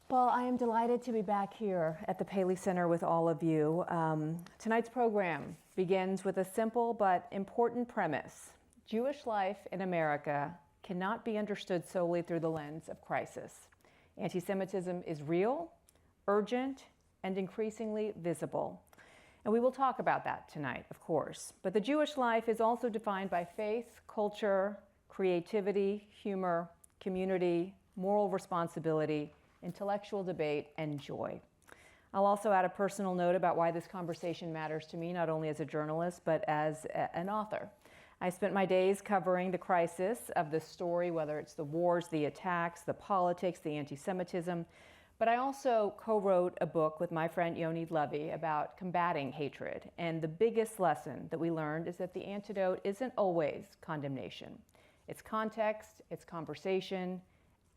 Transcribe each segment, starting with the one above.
Well, I am delighted to be back here at the Paley Center with all of you. Tonight's program begins with a simple but important premise. Jewish life in America cannot be understood solely through the lens of crisis. Anti-Semitism is real, urgent, and increasingly visible. And we will talk about that tonight, of course. But the Jewish life is also defined by faith, culture, creativity, humor, community, moral responsibility, intellectual debate, and joy. I'll also add a personal note about why this conversation matters to me, not only as a journalist, but as an author. I spent my days covering the crisis of the story, whether it's the wars, the attacks, the politics, the anti-Semitism, but I also co-wrote a book with my friend Elie about combating hatred. And the biggest lesson that we learned is that the antidote isn't always condemnation. It's context, it's conversation,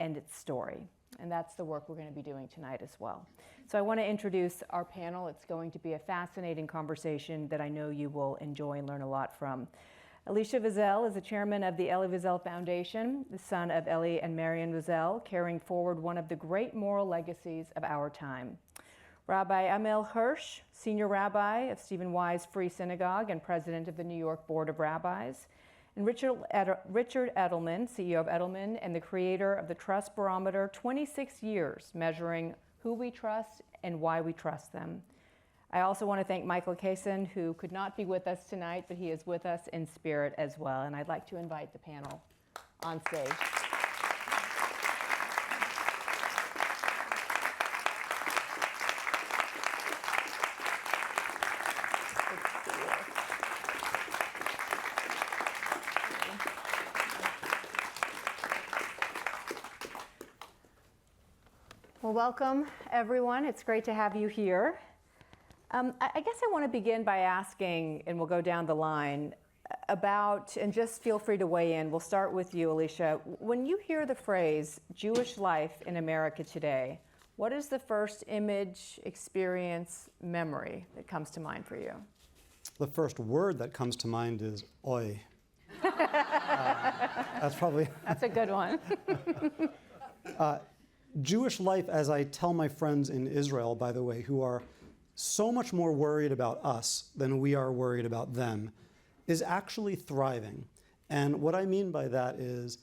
and it's story. And that's the work we're going to be doing tonight as well. So I want to introduce our panel. It's going to be a fascinating conversation that I know you will enjoy and learn a lot from. Elisha Wiesel is the chairman of the Elie Wiesel Foundation, the son of Elie and Marion Wiesel, carrying forward one of the great moral legacies of our time. Rabbi Ammiel Hirsch, senior rabbi of Stephen Wise Free Synagogue and president of the New York Board of Rabbis. And Richard Edelman, CEO of Edelman and the creator of the Trust Barometer, 26 years measuring who we trust and why we trust them. I also want to thank Michael Kassan, who could not be with us tonight, but he is with us in spirit as well. And I'd like to invite the panel on stage. Well, welcome, everyone. It's great to have you here. I guess I want to begin by asking, and we'll go down the line, about, and just feel free to weigh in. We'll start with you, Elisha. When you hear the phrase Jewish life in America today, what is the first image, experience, memory that comes to mind for you? The first word that comes to mind is oi. That's a good one. Jewish life, as I tell my friends in Israel, by the way, who are so much more worried about us than we are worried about them, is actually thriving. And what I mean by that is,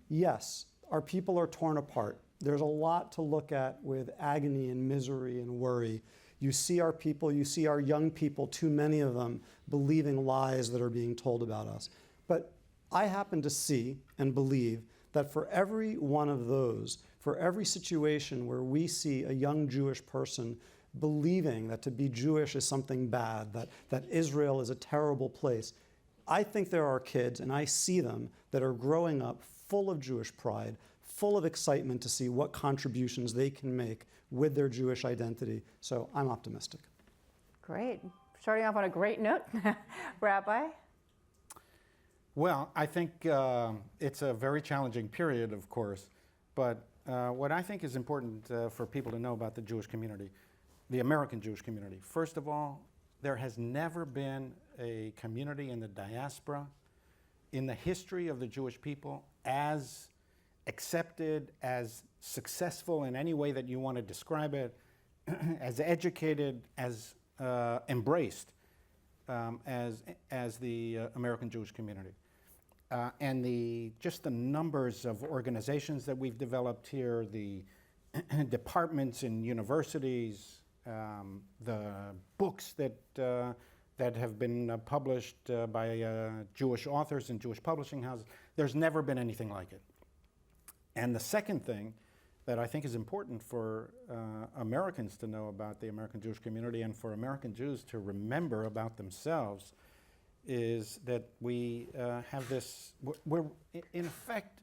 yes, our people are torn apart. There's a lot to look at with agony and misery and worry. You see our people, you see our young people, too many of them, believing lies that are being told about us. But I happen to see and believe that for every one of those, for every situation where we see a young Jewish person believing that to be Jewish is something bad, that Israel is a terrible place, I think there are kids, and I see them, that are growing up full of Jewish pride, full of excitement to see what contributions they can make with their Jewish identity. So I'm optimistic. Great. Starting off on a great note. Rabbi? Well, I think it's a very challenging period, of course, but what I think is important for people to know about the Jewish community, the American Jewish community. First of all, there has never been a community in the diaspora in the history of the Jewish people as accepted, as successful in any way that you want to describe it, as educated, as embraced as the American Jewish community. And just the numbers of organizations that we've developed here, the departments in universities, the books that have been published by Jewish authors and Jewish publishing houses. There's never been anything like it. And the second thing that I think is important for Americans to know about the American Jewish community and for American Jews to remember about themselves is that we have this, we're in effect,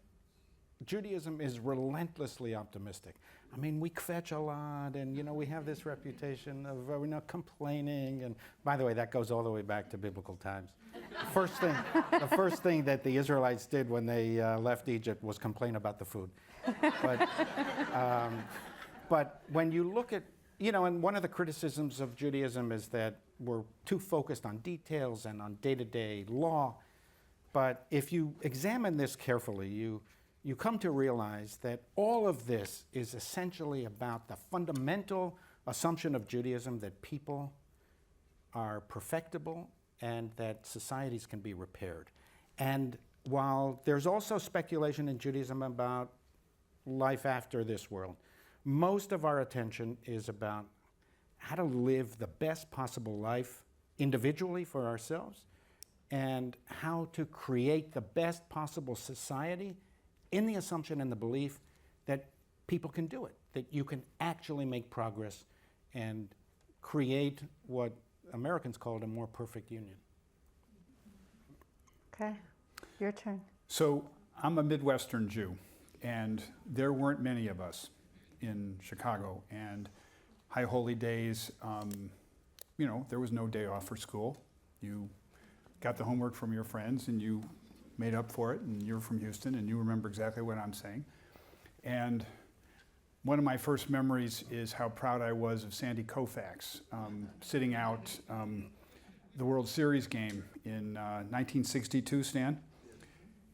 Judaism is relentlessly optimistic. I mean, we kvetch a lot, and we have this reputation of we're not complaining. And by the way, that goes all the way back to biblical times. The first thing that the Israelites did when they left Egypt was complain about the food. But when you look at, and one of the criticisms of Judaism is that we're too focused on details and on day-to-day law. But if you examine this carefully, you you come to realize that all of this is essentially about the fundamental assumption of Judaism that people are perfectible and that societies can be repaired. And while there's also speculation in Judaism about life after this world, most of our attention is about how to live the best possible life individually for ourselves and how to create the best possible society in the assumption and the belief that people can do it, that you can actually make progress and create what Americans called a more perfect union. Okay, your turn. So I'm a Midwestern Jew, and there weren't many of us in Chicago. And High Holy Days, there was no day off for school. You got the homework from your friends, and you made up for it, and you're from Houston, and you remember exactly what I'm saying. And one of my first memories is how proud I was of Sandy Koufax sitting out the World Series game in 1962, Stan.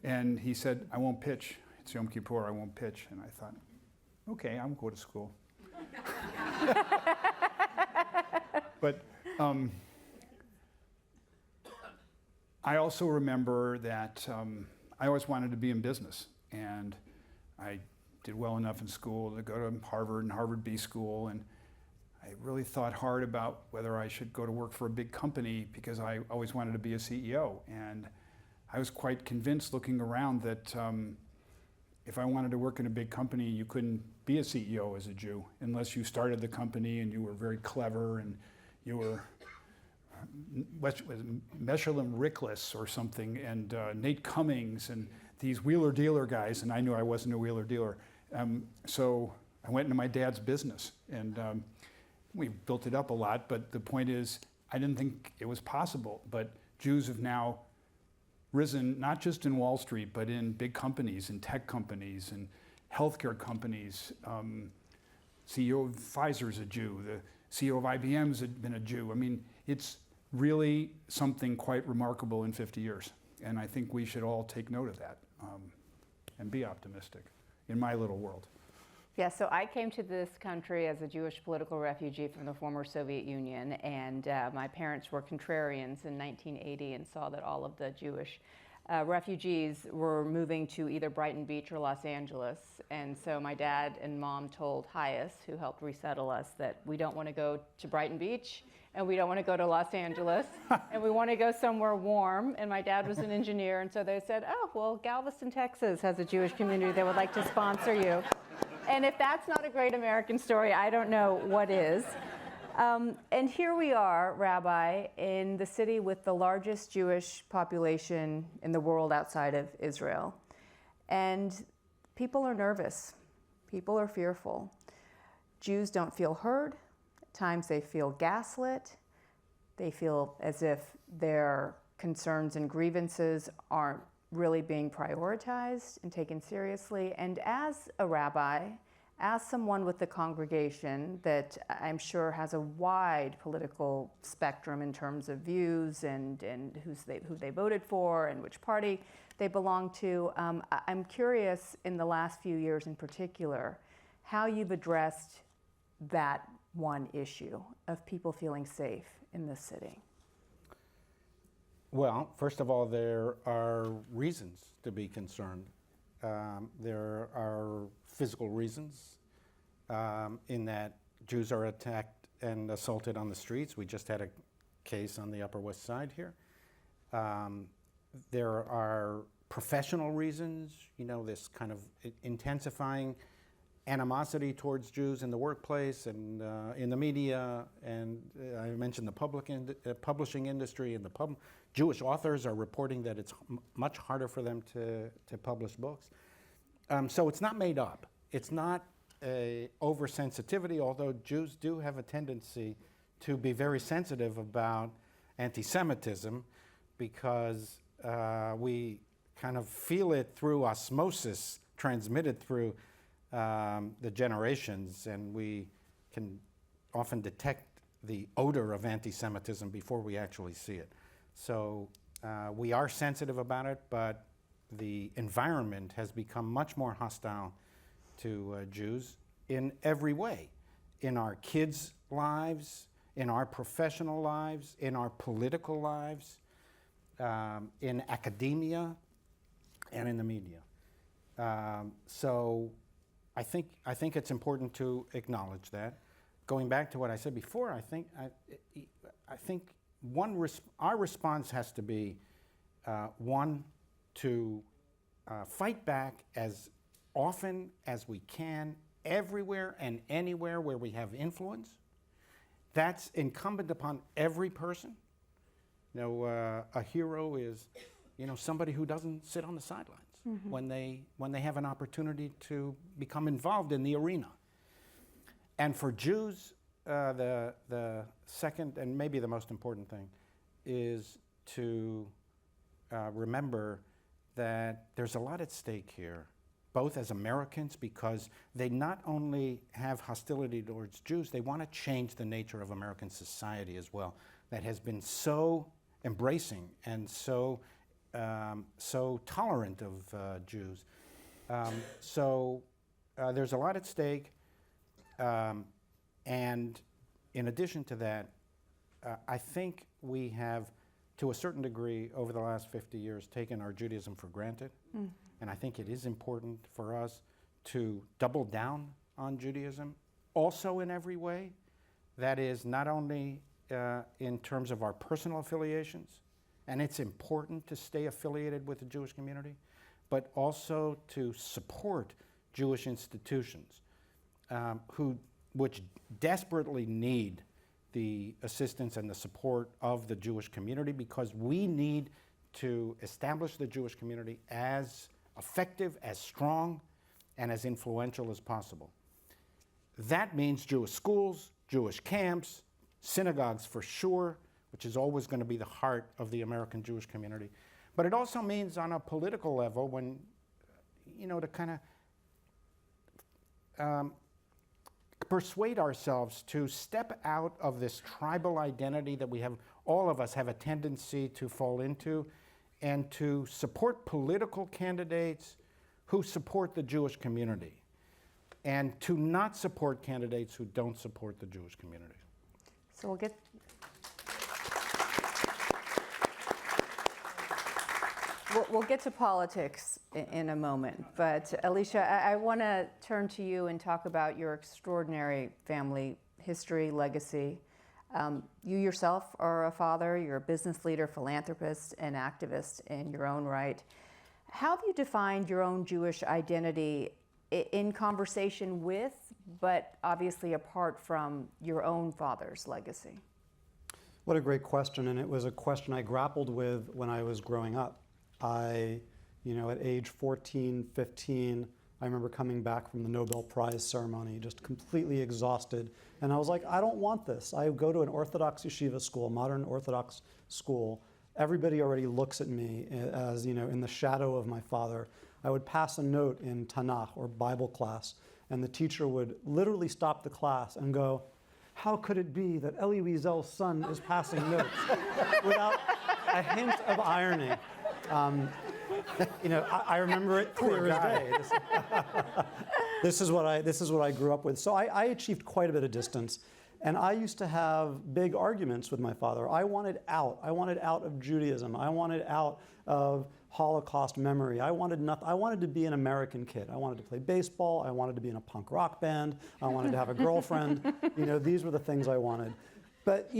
And he said, "I won't pitch. It's Yom Kippur, I won't pitch." And I thought, okay, I'll go to school. But I also remember that I always wanted to be in business, and I did well enough in school to go to Harvard and Harvard B School, and I really thought hard about whether I should go to work for a big company because I always wanted to be a CEO. And I was quite convinced looking around that if I wanted to work in a big company, you couldn't be a CEO as a Jew unless you started the company and you were very clever and you were Meshullam Rickless or something, and Nate Cummings and these wheeler-dealer guys, and I knew I wasn't a wheeler-dealer. So I went into my dad's business, and we built it up a lot, but the point is, I didn't think it was possible. But Jews have now risen, not just in Wall Street, but in big companies, in tech companies, and healthcare companies. CEO of Pfizer is a Jew. The CEO of IBM's been a Jew. I mean, it's really something quite remarkable in 50 years. And I think we should all take note of that and be optimistic in my little world. Yeah, so I came to this country as a Jewish political refugee from the former Soviet Union, and my parents were contrarians in 1980 and saw that all of the Jewish refugees were moving to either Brighton Beach or Los Angeles. And so my dad and mom told Hyas, who helped resettle us, that we don't want to go to Brighton Beach and we don't want to go to Los Angeles and we want to go somewhere warm. And my dad was an engineer, and so they said, oh, well, Galveston, Texas has a Jewish community that would like to sponsor you. And if that's not a great American story, I don't know what is. And here we are, Rabbi, in the city with the largest Jewish population in the world outside of Israel. And people are nervous. People are fearful. Jews don't feel heard. At times they feel gaslit. They feel as if their concerns and grievances aren't really being prioritized and taken seriously. And as a rabbi, as someone with the congregation that I'm sure has a wide political spectrum in terms of views and who they voted for and which party they belong to, I'm curious in the last few years in particular how you've addressed that one issue of people feeling safe in this city. Well, first of all, there are reasons to be concerned. There are physical reasons in that Jews are attacked and assaulted on the streets. We just had a case on the Upper West Side here. There are professional reasons, this kind of intensifying animosity towards Jews in the workplace and in the media, and I mentioned the publishing industry, and Jewish authors are reporting that it's much harder for them to publish books. So it's not made up. It's not a oversensitivity, although Jews do have a tendency to be very sensitive about anti-Semitism because we kind of feel it through osmosis, transmitted through the generations, and we can often detect the odor of anti-Semitism before we actually see it. So we are sensitive about it, but the environment has become much more hostile to Jews in every way, in our kids' lives, in our professional lives, in our political lives, in academia, and in the media. So I think it's important to acknowledge that. Going back to what I said before, I think our response has to be one, to fight back as often as we can, everywhere and anywhere where we have influence. That's incumbent upon every person. A hero is, somebody who doesn't sit on the sidelines when they have an opportunity to become involved in the arena. And for Jews, the second and maybe the most important thing is to remember that there's a lot at stake here, both as Americans, because they not only have hostility towards Jews, they want to change the nature of American society as well, that has been so embracing and so tolerant of Jews. So there's a lot at stake. And in addition to that, I think we have, to a certain degree, over the last 50 years, taken our Judaism for granted. And I think it is important for us to double down on Judaism, also in every way. That is, not only in terms of our personal affiliations, and it's important to stay affiliated with the Jewish community, but also to support Jewish institutions which desperately need the assistance and the support of the Jewish community, because we need to establish the Jewish community as effective, as strong, and as influential as possible. That means Jewish schools, Jewish camps, synagogues for sure, which is always going to be the heart of the American Jewish community. But it also means on a political level, when, to kind of persuade ourselves to step out of this tribal identity that all of us have a tendency to fall into, and to support political candidates who support the Jewish community, and to not support candidates who don't support the Jewish community. So we'll get to politics in a moment, but Elisha, I want to turn to you and talk about your extraordinary family history, legacy. You yourself are a father, you're a business leader, philanthropist, and activist in your own right. How have you defined your own Jewish identity in conversation with, but obviously apart from, your own father's legacy? What a great question, and it was a question I grappled with when I was growing up. At age 14, 15, I remember coming back from the Nobel Prize ceremony just completely exhausted. And I was like, I don't want this. I go to an Orthodox yeshiva school, modern Orthodox school. Everybody already looks at me as, in the shadow of my father. I would pass a note in Tanakh or Bible class, and the teacher would literally stop the class and go, how could it be that Elie Wiesel's son is passing notes? Without a hint of irony. I remember it clear as day. This is what I grew up with. So I achieved quite a bit of distance, and I used to have big arguments with my father. I wanted out. I wanted out of Judaism. I wanted out of Holocaust memory. I wanted to be an American kid. I wanted to play baseball. I wanted to be in a punk rock band. I wanted to have a girlfriend. These were the things I wanted. But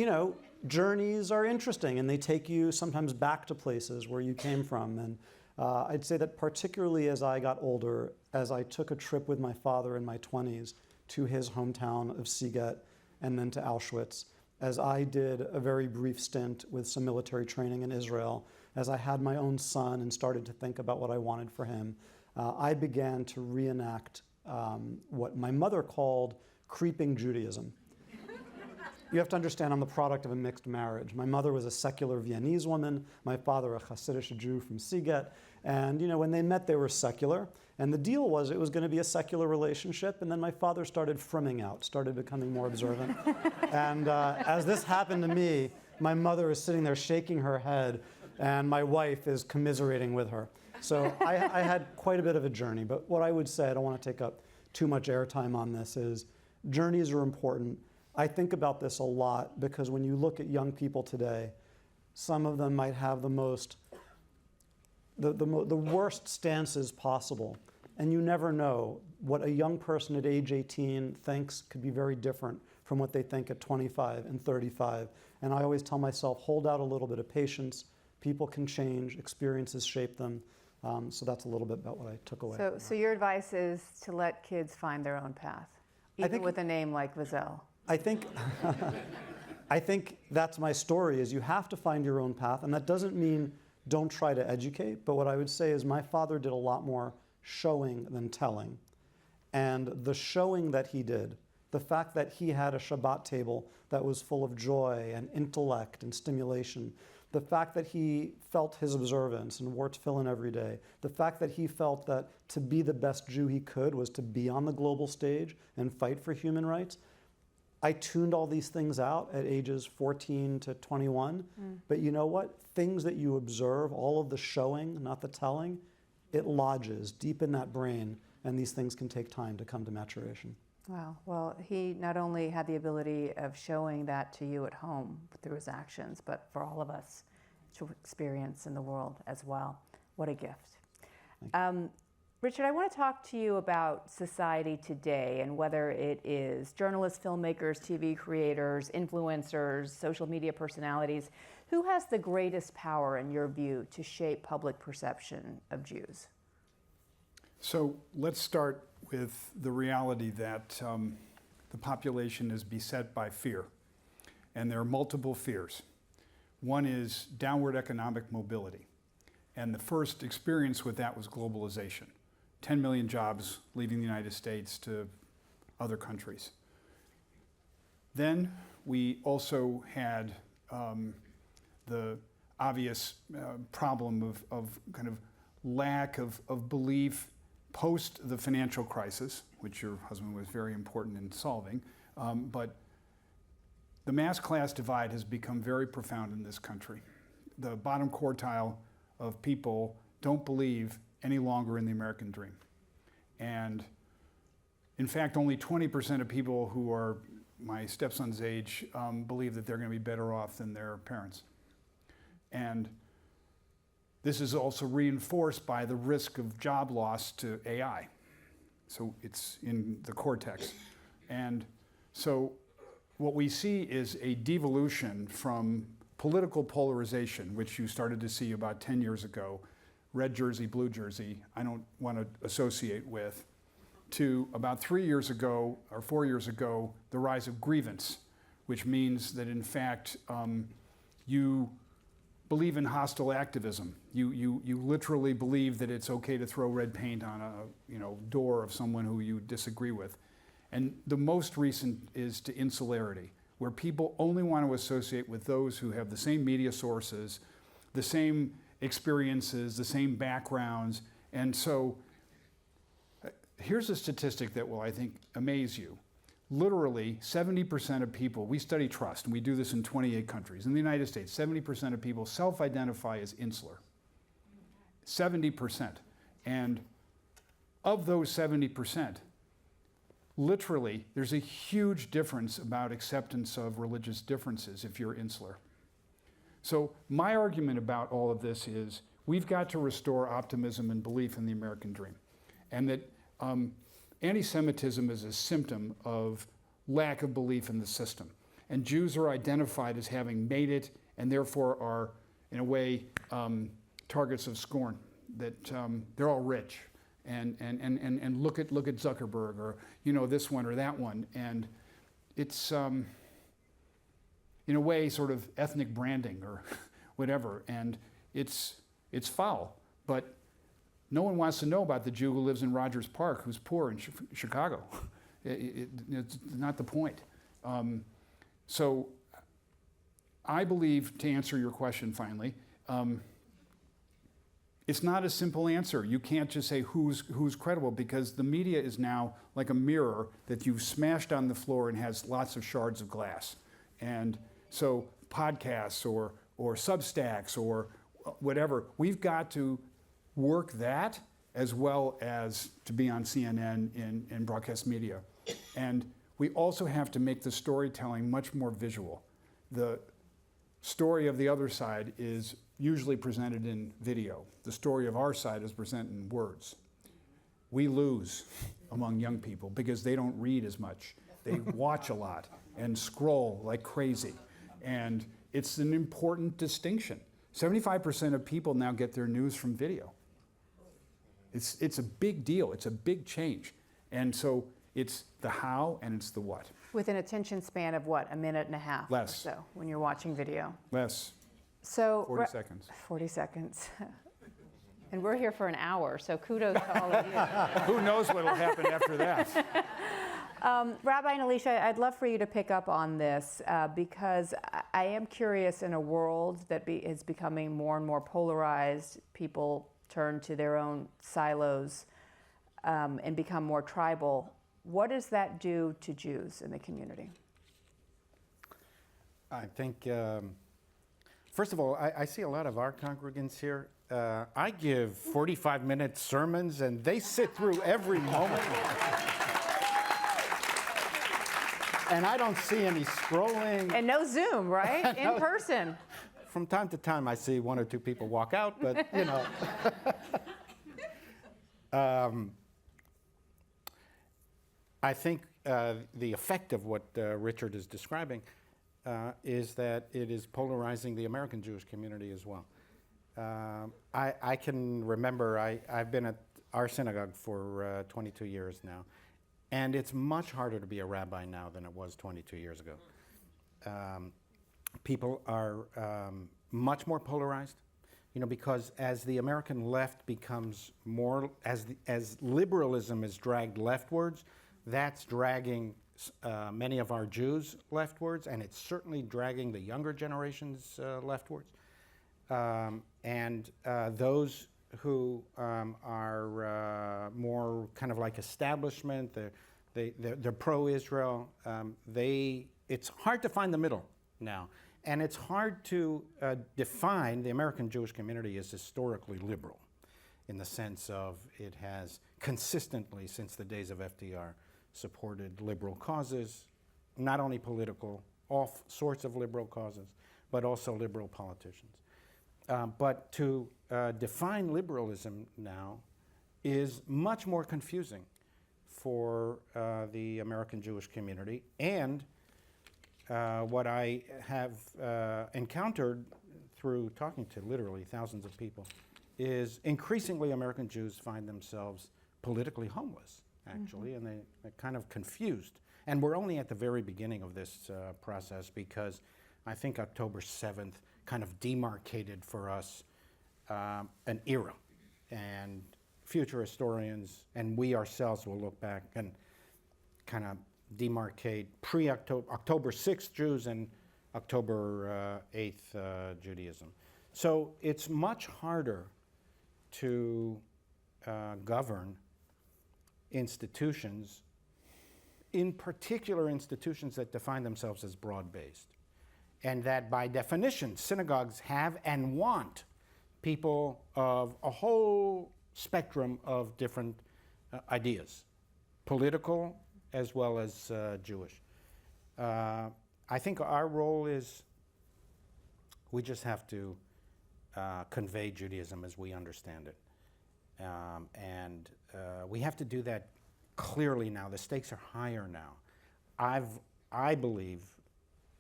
journeys are interesting, and they take you sometimes back to places where you came from. And I'd say that particularly as I got older, as I took a trip with my father in my 20s to his hometown of Siget and then to Auschwitz, as I did a very brief stint with some military training in Israel, as I had my own son and started to think about what I wanted for him, I began to reenact what my mother called creeping Judaism. You have to understand, I'm the product of a mixed marriage. My mother was a secular Viennese woman, my father a Hasidic Jew from Siget, and when they met, they were secular. And the deal was it was going to be a secular relationship, and then my father started frimming out, started becoming more observant. And as this happened to me, my mother is sitting there shaking her head, and my wife is commiserating with her. So I had quite a bit of a journey, but what I would say, I don't want to take up too much airtime on this, is journeys are important. I think about this a lot because when you look at young people today, some of them might have the worst stances possible. And you never know. What a young person at age 18 thinks could be very different from what they think at 25 and 35. And I always tell myself, hold out a little bit of patience. People can change, experiences shape them. So that's a little bit about what I took away. So your advice is to let kids find their own path, even with a name like Wiesel. I think that's my story, is you have to find your own path. And that doesn't mean don't try to educate. But what I would say is my father did a lot more showing than telling. And the showing that he did, the fact that he had a Shabbat table that was full of joy and intellect and stimulation, the fact that he felt his observance and wore tefillin every day, the fact that he felt that to be the best Jew he could was to be on the global stage and fight for human rights. I tuned all these things out at ages 14 to 21. But you know what? Things that you observe, all of the showing, not the telling, it lodges deep in that brain, and these things can take time to come to maturation. Wow. Well, he not only had the ability of showing that to you at home through his actions, but for all of us to experience in the world as well. What a gift. Richard, I want to talk to you about society today and whether it is journalists, filmmakers, TV creators, influencers, social media personalities. Who has the greatest power, in your view, to shape public perception of Jews? So let's start with the reality that the population is beset by fear. And there are multiple fears. One is downward economic mobility. And the first experience with that was globalization. 10 million jobs leaving the United States to other countries. Then we also had the obvious problem of kind of lack of belief post the financial crisis, which your husband was very important in solving. But the mass class divide has become very profound in this country. The bottom quartile of people don't believe any longer in the American dream. And in fact, only 20% of people who are my stepson's age believe that they're going to be better off than their parents. And this is also reinforced by the risk of job loss to AI. So it's in the cortex. And so what we see is a devolution from political polarization, which you started to see about 10 years ago, red jersey, blue jersey, I don't want to associate with, to about 3 years ago or 4 years ago, the rise of grievance, which means that in fact you believe in hostile activism. You literally believe that it's okay to throw red paint on a door of someone who you disagree with. And the most recent is to insularity, where people only want to associate with those who have the same media sources, the same experiences, the same backgrounds. And so here's a statistic that will, I think, amaze you. Literally 70% of people, we study trust, and we do this in 28 countries. In the United States, 70% of people self-identify as insular. 70%. And of those 70%, literally, there's a huge difference about acceptance of religious differences if you're insular. So my argument about all of this is we've got to restore optimism and belief in the American dream. And that anti-Semitism is a symptom of lack of belief in the system. And Jews are identified as having made it and therefore are, in a way, targets of scorn, that they're all rich. And look at Zuckerberg, or this one or that one. And it's in a way sort of ethnic branding or whatever. And it's foul. But no one wants to know about the Jew who lives in Rogers Park who's poor in Chicago. It's not the point. So I believe, to answer your question finally, it's not a simple answer. You can't just say who's credible, because the media is now like a mirror that you've smashed on the floor and has lots of shards of glass. And so podcasts or Substacks or whatever, we've got to work that as well as to be on CNN in broadcast media. And we also have to make the storytelling much more visual. The story of the other side is usually presented in video. The story of our side is presented in words. We lose among young people because they don't read as much. They watch a lot and scroll like crazy. And it's an important distinction. 75% of people now get their news from video. It's a big deal. It's a big change. And so it's the how and it's the what. With an attention span of what, a minute and a half Less. or so when you're watching video? Less, So 40 seconds. 40 seconds. And we're here for an hour, so kudos to all of you. Who knows what will happen after that? Rabbi and Elisha, I'd love for you to pick up on this because I am curious, in a world that is becoming more and more polarized, people turn to their own silos and become more tribal. What does that do to Jews in the community? I think, first of all, I see a lot of our congregants here. I give 45-minute sermons, and they sit through every moment. And I don't see any scrolling. And no Zoom, right? In person. From time to time, I see one or two people walk out, but, you know. I think the effect of what Richard is describing is that it is polarizing the American Jewish community as well. I can remember, I've been at our synagogue for 22 years now, and it's much harder to be a rabbi now than it was 22 years ago. People are much more polarized, you know, because as the American left becomes more, as liberalism is dragged leftwards, that's dragging many of our Jews leftwards, and it's certainly dragging the younger generations leftwards. And those who are more kind of like establishment, they're pro-Israel, it's hard to find the middle now. And it's hard to define the American Jewish community as historically liberal, in the sense of it has consistently, since the days of FDR, supported liberal causes, not only political, all sorts of liberal causes, but also liberal politicians. But to define liberalism now is much more confusing for the American Jewish community. And what I have encountered through talking to literally thousands of people is increasingly American Jews find themselves politically homeless, actually, and they're kind of confused. And we're only at the very beginning of this process, because I think October 7th kind of demarcated for us an era. And future historians and we ourselves will look back and kind of demarcate October 6th Jews and October 8th Judaism. So it's much harder to govern institutions, in particular institutions that define themselves as broad-based, and that by definition synagogues have and want people of a whole spectrum of different ideas, political as well as Jewish. I think our role is we just have to convey Judaism as we understand it. And we have to do that clearly now. The stakes are higher now. I believe,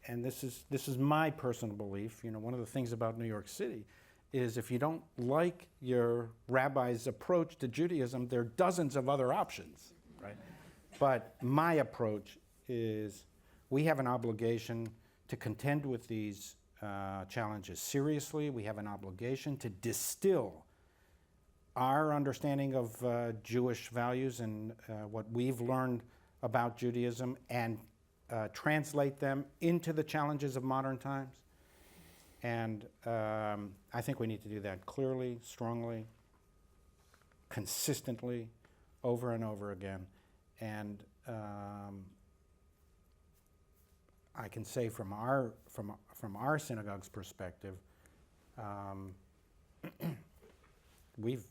and this is my personal belief, you know, one of the things about New York City is if you don't like your rabbi's approach to Judaism, there are dozens of other options, right? But my approach is we have an obligation to contend with these challenges seriously. We have an obligation to distill our understanding of Jewish values and what we've learned about Judaism and translate them into the challenges of modern times. And I think we need to do that clearly, strongly, consistently, over and over again. And I can say from our synagogue's perspective, we've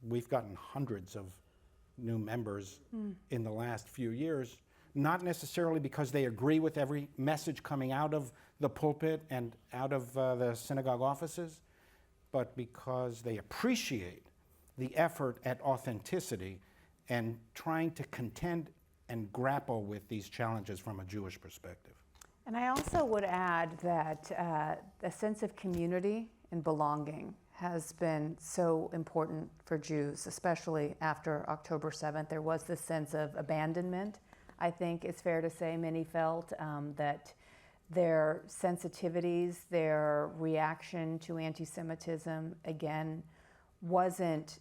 we've gotten hundreds of new members in the last few years, not necessarily because they agree with every message coming out of the pulpit and out of the synagogue offices, but because they appreciate the effort at authenticity and trying to contend and grapple with these challenges from a Jewish perspective. And I also would add that a sense of community and belonging has been so important for Jews, especially after October 7th. There was this sense of abandonment. I think it's fair to say many felt that their sensitivities, their reaction to anti-Semitism, again, wasn't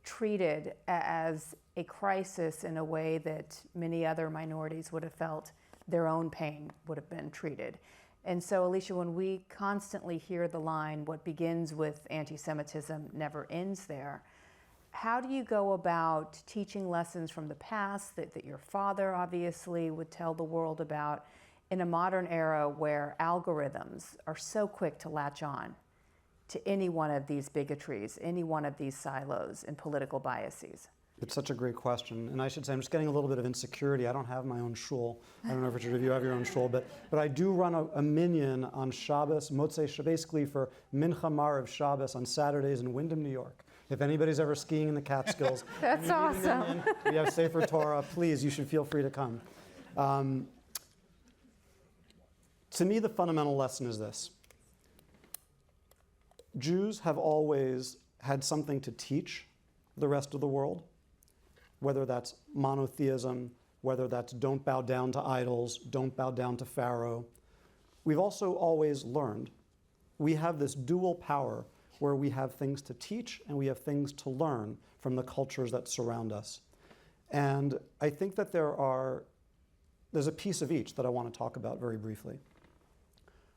treated as a crisis in a way that many other minorities would have felt their own pain would have been treated. And so, Elisha, when we constantly hear the line, what begins with anti-Semitism never ends there, how do you go about teaching lessons from the past that your father obviously would tell the world about in a modern era where algorithms are so quick to latch on to any one of these bigotries, any one of these silos and political biases? It's such a great question. And I should say, I'm just getting a little bit of insecurity. I don't have my own shul. I don't know if you have your own shul, but I do run a minyan on Shabbos, Motzei, basically for Mincha Marav Shabbos on Saturdays in Windham, New York. If anybody's ever skiing in the Catskills, That's awesome. minyan, we have Sefer Torah, please, you should feel free to come. To me, the fundamental lesson is this. Jews have always had something to teach the rest of the world, whether that's monotheism, whether that's don't bow down to idols, don't bow down to Pharaoh. We've also always learned. We have this dual power where we have things to teach and we have things to learn from the cultures that surround us. And I think that there's a piece of each that I want to talk about very briefly.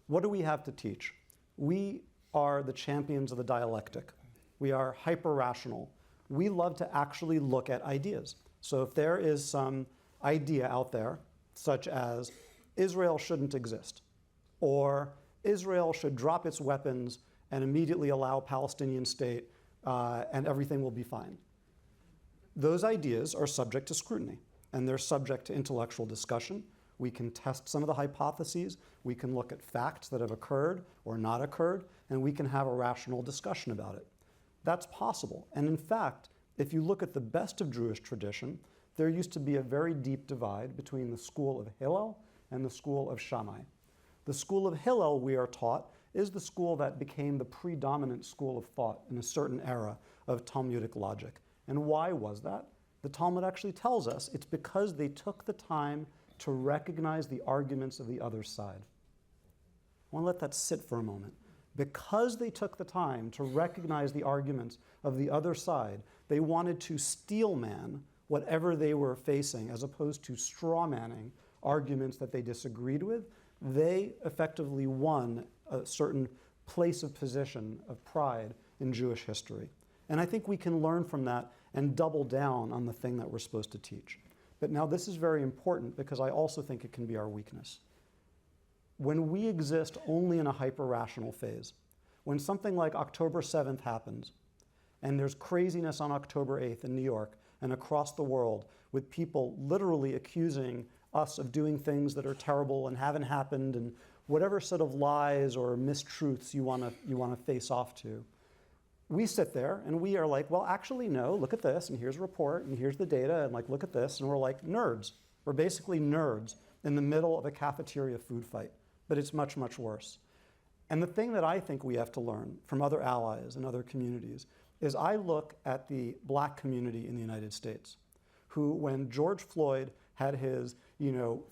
What do we have to teach? We are the champions of the dialectic. We are hyper-rational. We love to actually look at ideas. So if there is some idea out there, such as Israel shouldn't exist, or Israel should drop its weapons and immediately allow a Palestinian state, and everything will be fine. Those ideas are subject to scrutiny, and they're subject to intellectual discussion. We can test some of the hypotheses. We can look at facts that have occurred or not occurred, and we can have a rational discussion about it. That's possible. And in fact, if you look at the best of Jewish tradition, there used to be a very deep divide between the school of Hillel and the school of Shammai. The school of Hillel, we are taught, is the school that became the predominant school of thought in a certain era of Talmudic logic. And why was that? The Talmud actually tells us it's because they took the time to recognize the arguments of the other side. I want to let that sit for a moment. Because they took the time to recognize the arguments of the other side, they wanted to steelman whatever they were facing as opposed to strawmanning arguments that they disagreed with. They effectively won a certain place of position of pride in Jewish history. And I think we can learn from that and double down on the thing that we're supposed to teach. But now this is very important because I also think it can be our weakness. When we exist only in a hyper-rational phase, when something like October 7th happens, and there's craziness on October 8th in New York and across the world with people literally accusing us of doing things that are terrible and haven't happened and whatever sort of lies or mistruths you want to face off to, we sit there and we are like, well, actually, no, look at this, and here's a report, and here's the data, and like, look at this, and we're like nerds. We're basically nerds in the middle of a cafeteria food fight, but it's much, much worse. And the thing that I think we have to learn from other allies and other communities is I look at the black community in the United States, who, when George Floyd had his,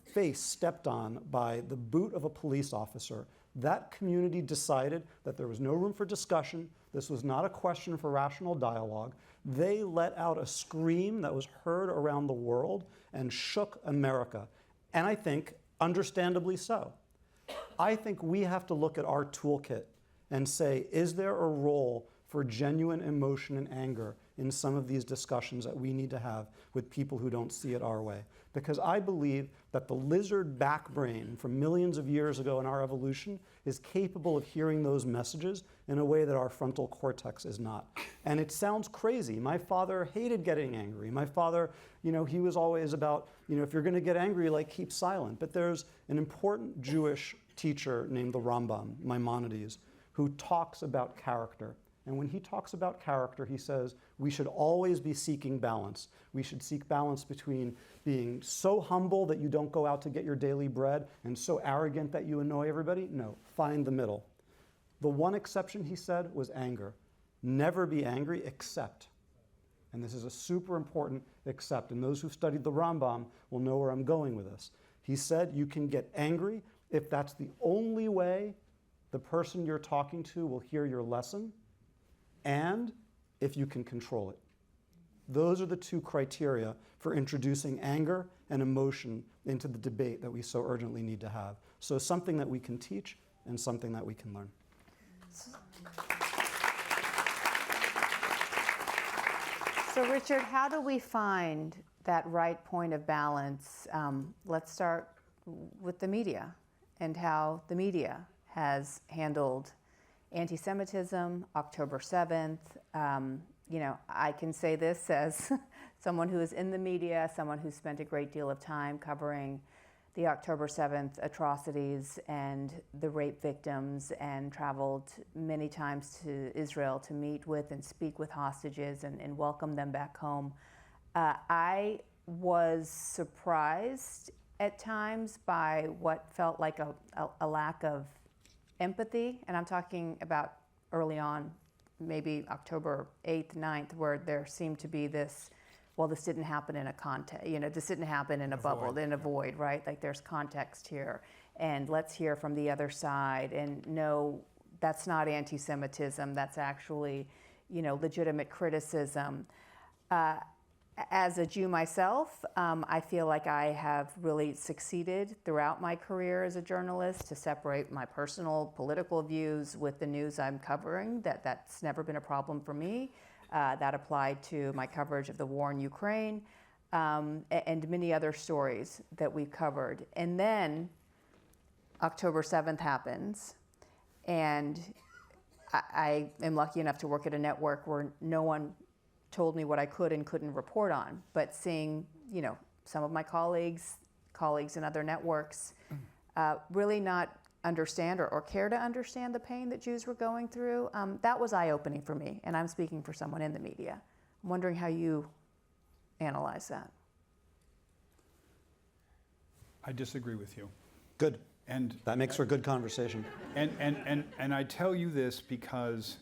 face stepped on by the boot of a police officer, that community decided that there was no room for discussion. This was not a question for rational dialogue. They let out a scream that was heard around the world and shook America. And I think, understandably so. I think we have to look at our toolkit and say, is there a role for genuine emotion and anger in some of these discussions that we need to have with people who don't see it our way. Because I believe that the lizard back brain from millions of years ago in our evolution is capable of hearing those messages in a way that our frontal cortex is not. And it sounds crazy. My father hated getting angry. My father, he was always about, if you're going to get angry, like, keep silent. But there's an important Jewish teacher named the Rambam, Maimonides, who talks about character. And when he talks about character, he says we should always be seeking balance. We should seek balance between being so humble that you don't go out to get your daily bread and so arrogant that you annoy everybody. No, find the middle. The one exception, he said, was anger. Never be angry except. And this is a super important except. And those who've studied the Rambam will know where I'm going with this. He said you can get angry if that's the only way the person you're talking to will hear your lesson, and if you can control it. Those are the two criteria for introducing anger and emotion into the debate that we so urgently need to have. So something that we can teach and something that we can learn. So Richard, how do we find that right point of balance? Let's start with the media and how the media has handled anti-Semitism, October 7th. I can say this as someone who is in the media, someone who spent a great deal of time covering the October 7th atrocities and the rape victims, and traveled many times to Israel to meet with and speak with hostages and welcome them back home. I was surprised at times by what felt like a lack of empathy, and I'm talking about early on, maybe October 8th, 9th, where there seemed to be this, well, this didn't happen in a context, this didn't happen in a bubble, in a void, right? Like, there's context here, and let's hear from the other side, and no, that's not anti-Semitism, that's actually, legitimate criticism. As a Jew myself, I feel like I have really succeeded throughout my career as a journalist to separate my personal political views with the news I'm covering. That's never been a problem for me. That applied to my coverage of the war in Ukraine and many other stories that we've covered. And then October 7th happens, and I am lucky enough to work at a network where no one told me what I could and couldn't report on, but seeing, some of my colleagues in other networks really not understand or care to understand the pain that Jews were going through, that was eye-opening for me, and I'm speaking for someone in the media. I'm wondering how you analyze that. I disagree with you. Good. And that makes for good conversation. And I tell you this because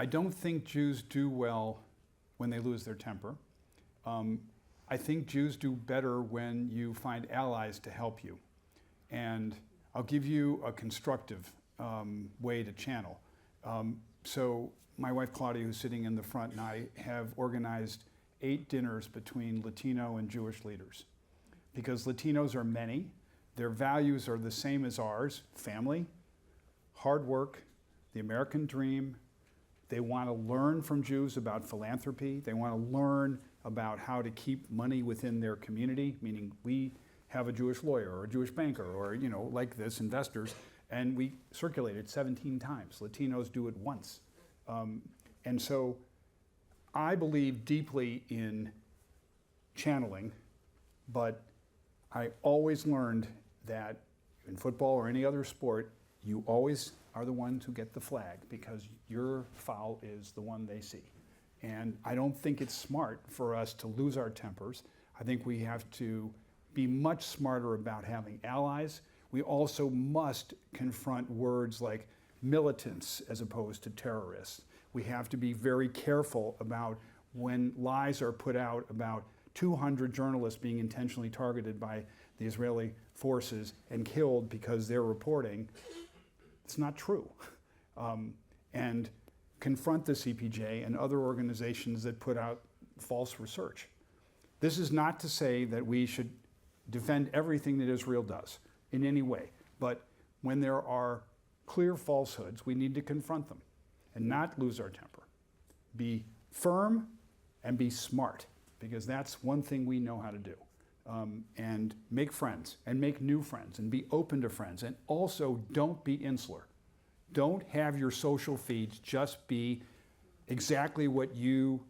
I don't think Jews do well when they lose their temper. I think Jews do better when you find allies to help you. And I'll give you a constructive way to channel. So my wife Claudia, who's sitting in the front, and I have organized 8 dinners between Latino and Jewish leaders. Because Latinos are many, their values are the same as ours: family, hard work, the American dream. They want to learn from Jews about philanthropy. They want to learn about how to keep money within their community, meaning we have a Jewish lawyer or a Jewish banker or, like this, investors, and we circulate it 17 times. Latinos do it once. And so I believe deeply in channeling, but I always learned that in football or any other sport, you always are the ones who get the flag because your foul is the one they see. And I don't think it's smart for us to lose our tempers. I think we have to be much smarter about having allies. We also must confront words like militants as opposed to terrorists. We have to be very careful about when lies are put out about 200 journalists being intentionally targeted by the Israeli forces and killed because they're reporting. It's not true. And confront the CPJ and other organizations that put out false research. This is not to say that we should defend everything that Israel does in any way, but when there are clear falsehoods, we need to confront them and not lose our temper. Be firm and be smart, because that's one thing we know how to do. And make friends and make new friends and be open to friends. And also don't be insular. Don't have your social feeds just be exactly what you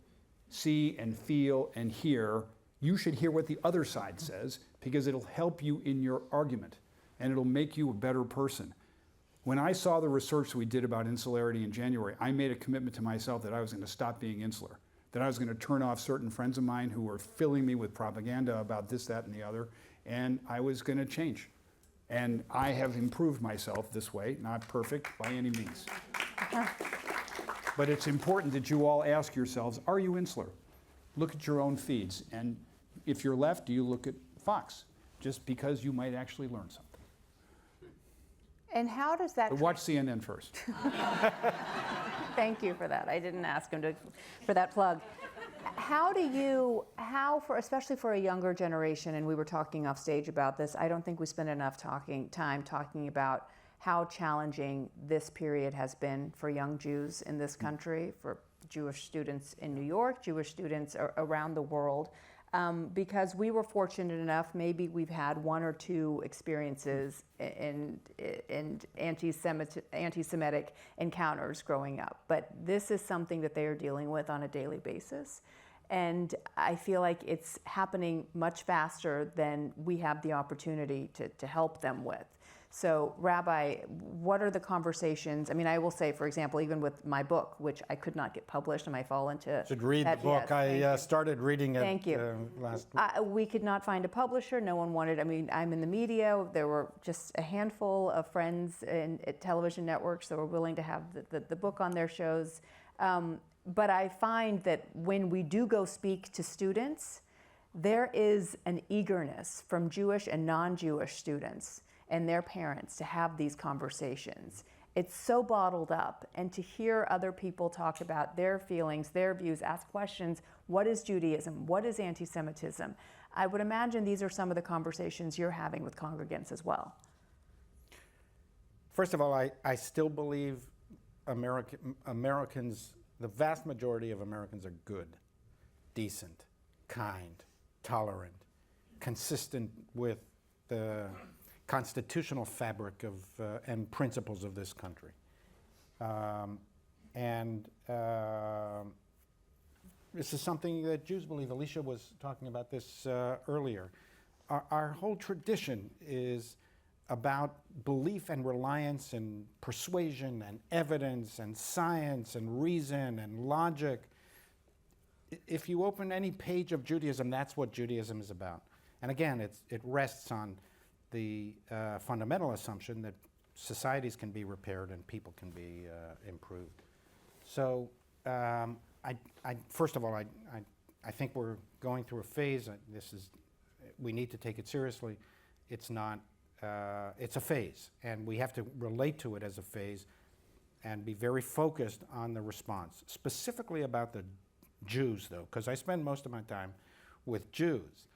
see and feel and hear. You should hear what the other side says, because it'll help you in your argument and it'll make you a better person. When I saw the research we did about insularity in January, I made a commitment to myself that I was going to stop being insular, that I was going to turn off certain friends of mine who were filling me with propaganda about this, that, and the other, and I was going to change. And I have improved myself this way, not perfect by any means. But it's important that you all ask yourselves, are you insular? Look at your own feeds, and if you're left, do you look at Fox? Just because you might actually learn something. And how does that... But watch CNN first. Thank you for that. I didn't ask him for that plug. Especially for a younger generation, and we were talking off stage about this, I don't think we spend enough time talking about how challenging this period has been for young Jews in this country, for Jewish students in New York, Jewish students around the world. Because we were fortunate enough, maybe we've had one or two experiences in anti-Semitic encounters growing up. But this is something that they are dealing with on a daily basis. And I feel like it's happening much faster than we have the opportunity to help them with. So, Rabbi, what are the conversations? I mean, I will say, for example, even with my book, which I could not get published, and I fall into... You should read the book. Yes, I started reading it Thank you. Last week. We could not find a publisher. No one wanted... I mean, I'm in the media. There were just a handful of friends at television networks that were willing to have the book on their shows. But I find that when we do go speak to students, there is an eagerness from Jewish and non-Jewish students and their parents to have these conversations. It's so bottled up, and to hear other people talk about their feelings, their views, ask questions, what is Judaism, what is anti-Semitism? I would imagine these are some of the conversations you're having with congregants as well. First of all, I still believe Americans, the vast majority of Americans are good, decent, kind, tolerant, consistent with the constitutional fabric of and principles of this country. This is something that Jews believe. Elisha was talking about this earlier. Our whole tradition is about belief and reliance and persuasion and evidence and science and reason and logic. If you open any page of Judaism, that's what Judaism is about. And again, it rests on the fundamental assumption that societies can be repaired and people can be improved. So, first of all, I think we're going through a phase. We need to take it seriously. It's not. It's a phase, and we have to relate to it as a phase, and be very focused on the response. Specifically about the Jews, though, because I spend most of my time with Jews,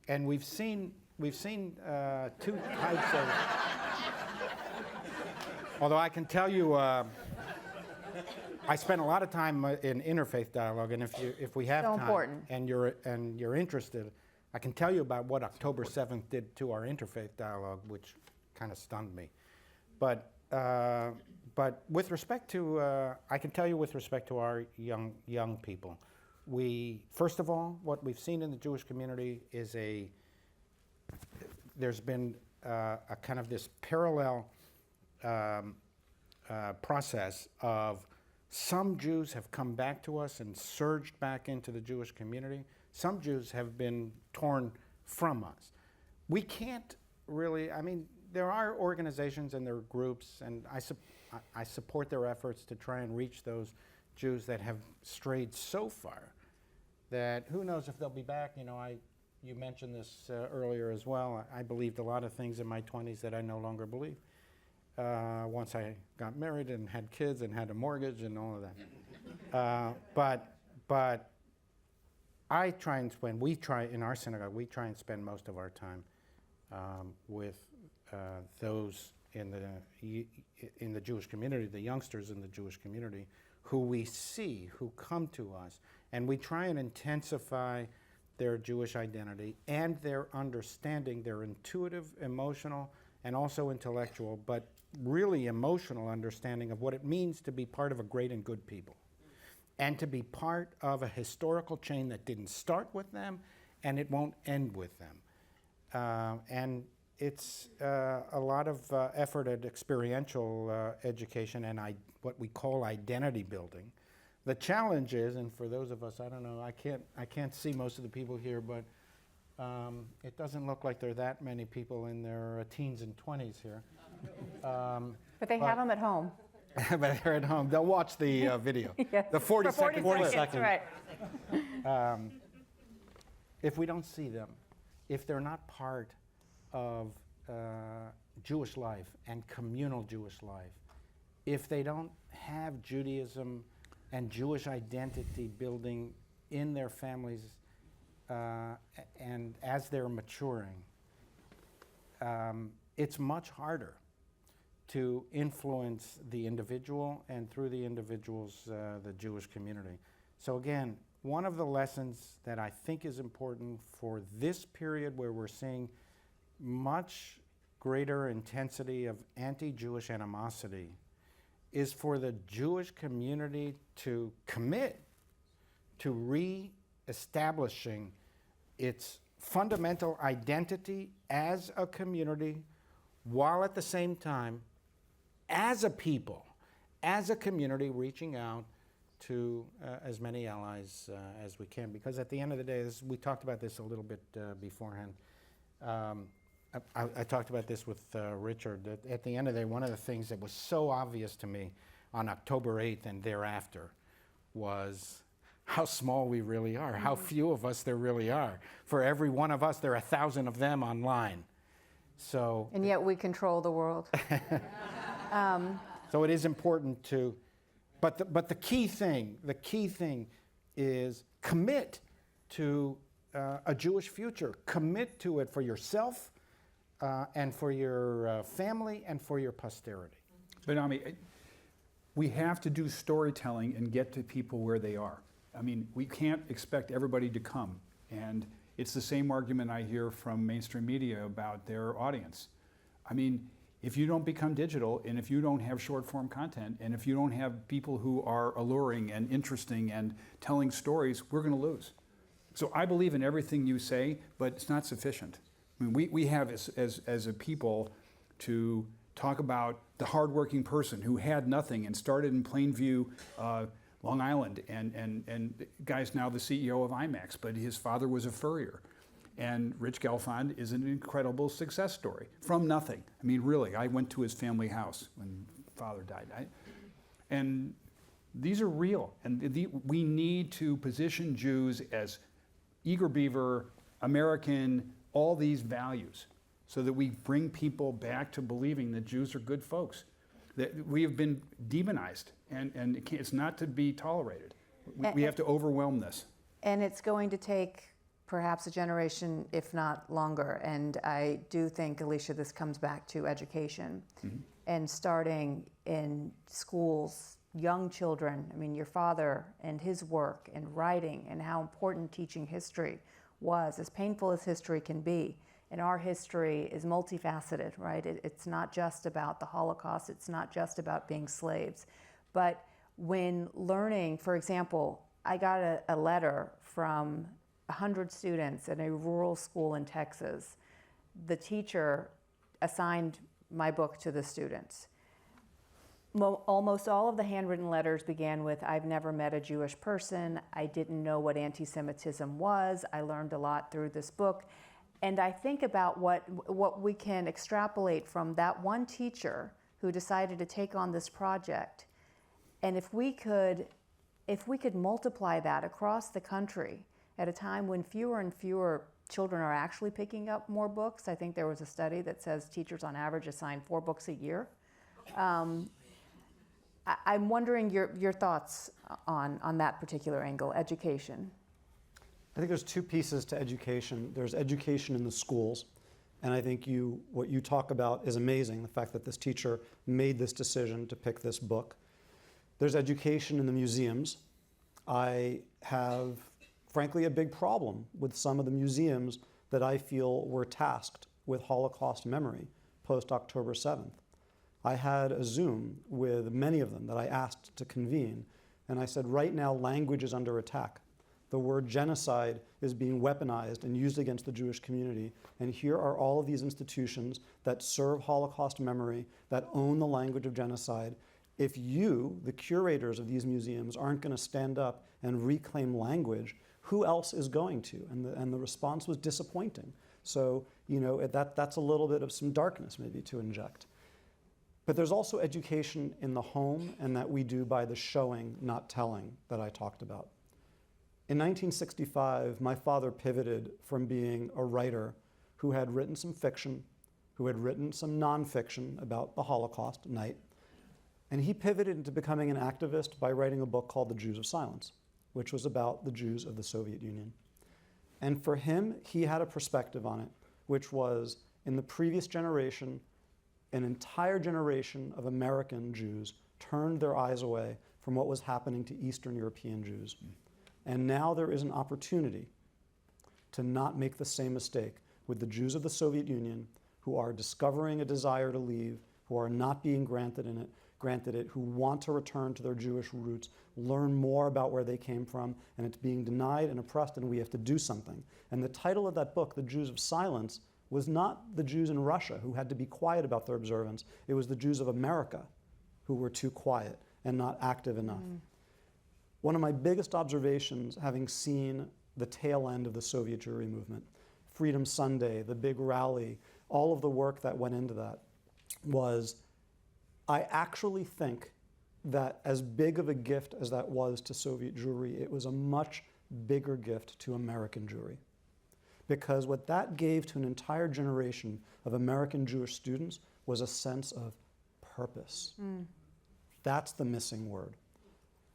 and we've seen two types of. Although I can tell you, I spent a lot of time in interfaith dialogue, and if we have so time important. and you're interested, I can tell you about what October 7th did to our interfaith dialogue, which kind of stunned me. But with respect to, I can tell you with respect to our young people, first of all, what we've seen in the Jewish community is there's been a kind of this parallel process of some Jews have come back to us and surged back into the Jewish community. Some Jews have been torn from us. We can't really, I mean, there are organizations and there are groups, and I support their efforts to try and reach those Jews that have strayed so far that who knows if they'll be back. You know, you mentioned this earlier as well. I believed a lot of things in my 20s that I no longer believe. Once I got married and had kids and had a mortgage and all of that. But I try and spend, in our synagogue, we try and spend most of our time with those in the Jewish community, the youngsters in the Jewish community, who we see, who come to us, and we try and intensify their Jewish identity and their understanding, their intuitive, emotional, and also intellectual, but really emotional understanding of what it means to be part of a great and good people, and to be part of a historical chain that didn't start with them and it won't end with them. And it's a lot of effort at experiential education and what we call identity building. The challenge is, and for those of us, I don't know, I can't see most of the people here, but it doesn't look like there are that many people in their teens and 20s here. But they have them at home. But they're at home. They'll watch the video. Yes. The 40-second clip. Seconds, right. If we don't see them, if they're not part of Jewish life and communal Jewish life, if they don't have Judaism and Jewish identity building in their families and as they're maturing, it's much harder to influence the individual and through the individuals, the Jewish community. So again, one of the lessons that I think is important for this period where we're seeing much greater intensity of anti-Jewish animosity is for the Jewish community to commit to re-establishing its fundamental identity as a community, while at the same time, as a people, as a community, reaching out to as many allies as we can. Because at the end of the day, we talked about this a little bit beforehand. I talked about this with Richard. At the end of the day, one of the things that was so obvious to me on October 8th and thereafter was how small we really are, how few of us there really are. For every one of us, there are 1,000 of them online. So, And yet we control the world. so it is important to, but the key thing is commit to a Jewish future. Commit to it for yourself and for your family and for your posterity. But Ammi, we have to do storytelling and get to people where they are. I mean, we can't expect everybody to come. And it's the same argument I hear from mainstream media about their audience. I mean, if you don't become digital, and if you don't have short form content, and if you don't have people who are alluring and interesting and telling stories, we're going to lose. So I believe in everything you say, but it's not sufficient. I mean, we have as a people to talk about the hardworking person who had nothing and started in Plainview, Long Island, and guy's now the CEO of IMAX, but his father was a furrier. And Rich Gelfand is an incredible success story from nothing. I mean, really, I went to his family house when father died. And these are real. And we need to position Jews as eager beaver, American, all these values, so that we bring people back to believing that Jews are good folks. That we have been demonized, and it's not to be tolerated. We have to overwhelm this. And it's going to take perhaps a generation, if not longer. And I do think, Elisha, this comes back to education and starting in schools, young children. I mean, your father and his work and writing and how important teaching history was, as painful as history can be. And our history is multifaceted, right? It's not just about the Holocaust. It's not just about being slaves. But when learning, for example, I got a letter from 100 students at a rural school in Texas. The teacher assigned my book to the students. Almost all of the handwritten letters began with, "I've never met a Jewish person. I didn't know what anti-Semitism was. I learned a lot through this book." And I think about what we can extrapolate from that one teacher who decided to take on this project. And if we could multiply that across the country at a time when fewer and fewer children are actually picking up more books. I think there was a study that says teachers on average assign 4 books a year. I'm wondering your thoughts on that particular angle, education. I think there's 2 pieces to education. There's education in the schools, and I think what you talk about is amazing, the fact that this teacher made this decision to pick this book. There's education in the museums. I have, frankly, a big problem with some of the museums that I feel were tasked with Holocaust memory post-October 7th. I had a Zoom with many of them that I asked to convene, and I said, right now, language is under attack. The word genocide is being weaponized and used against the Jewish community, and here are all of these institutions that serve Holocaust memory, that own the language of genocide. If you, the curators of these museums, aren't going to stand up and reclaim language, who else is going to? And the response was disappointing. So, that's a little bit of some darkness maybe to inject. But there's also education in the home, and that we do by the showing, not telling, that I talked about. In 1965, my father pivoted from being a writer who had written some fiction, who had written some nonfiction about the Holocaust, Night, and he pivoted into becoming an activist by writing a book called The Jews of Silence, which was about the Jews of the Soviet Union. And for him, he had a perspective on it, which was, in the previous generation, an entire generation of American Jews turned their eyes away from what was happening to Eastern European Jews. And now there is an opportunity to not make the same mistake with the Jews of the Soviet Union, who are discovering a desire to leave, who are not being granted it, who want to return to their Jewish roots, learn more about where they came from, and it's being denied and oppressed, and we have to do something. And the title of that book, The Jews of Silence, was not the Jews in Russia who had to be quiet about their observance. It was the Jews of America who were too quiet and not active enough. One of my biggest observations, having seen the tail end of the Soviet Jewry movement, Freedom Sunday, the big rally, all of the work that went into that, was I actually think that as big of a gift as that was to Soviet Jewry, it was a much bigger gift to American Jewry. Because what that gave to an entire generation of American Jewish students was a sense of purpose. That's the missing word.